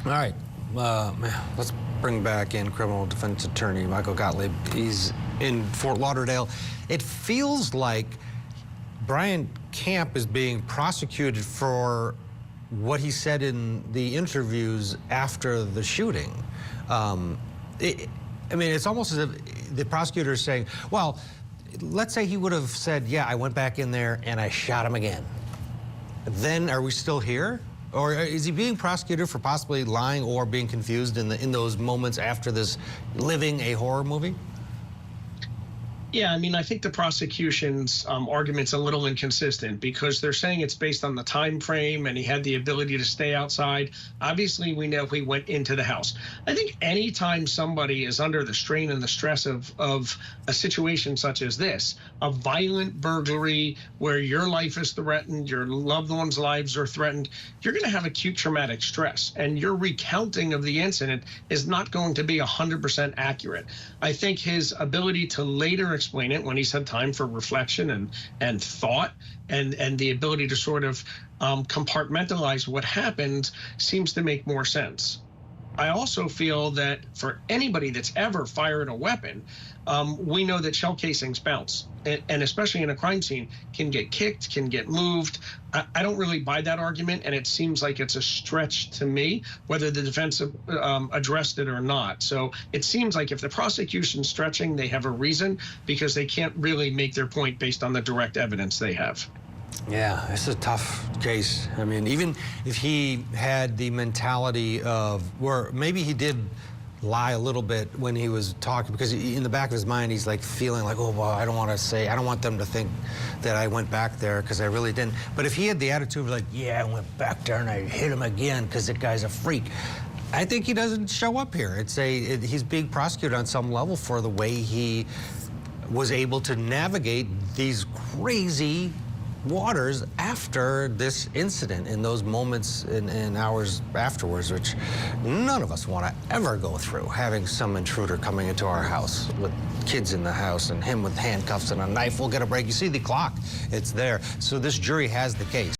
All right, let's bring back in criminal defense attorney Michael Gottlieb. He's in Fort Lauderdale. It feels like Brian Camp is being prosecuted for what he said in the interviews after the shooting. I mean, it's almost as if the prosecutor is saying, well, let's say he would have said, yeah, I went back in there and I shot him again. Then are we still here? Or is he being prosecuted for possibly lying or being confused in those moments after this living a horror movie? Yeah, I mean, I think the prosecution's argument's a little inconsistent because they're saying it's based on the time frame and he had the ability to stay outside. Obviously, we know he went into the house. I think anytime somebody is under the strain and the stress of a situation such as this, a violent burglary where your life is threatened, your loved ones' lives are threatened, you're going to have acute traumatic stress. And your recounting of the incident is not going to be 100% accurate. I think his ability to later explain it when he's had time for reflection and thought and the ability to sort of compartmentalize what happened seems to make more sense. I also feel that for anybody that's ever fired a weapon, we know that shell casings bounce, and especially in a crime scene, can get kicked, can get moved. I don't really buy that argument, and it seems like it's a stretch to me, whether the defense addressed it or not. So it seems like if the prosecution's stretching, they have a reason, because they can't really make their point based on the direct evidence they have. Yeah, it's a tough case. I mean, even if he had the mentality of, where maybe he did lie a little bit when he was talking, because in the back of his mind, he's like feeling like, oh, well, I don't want them to think that I went back there because I really didn't. But if he had the attitude of like, yeah, I went back there and I hit him again because the guy's a freak, I think he doesn't show up here. He's being prosecuted on some level for the way he was able to navigate these crazy waters after this incident, in those moments and hours afterwards, which none of us want to ever go through, having some intruder coming into our house with kids in the house and him with handcuffs and a knife. We'll get a break. You see the clock, it's there. So this jury has the case.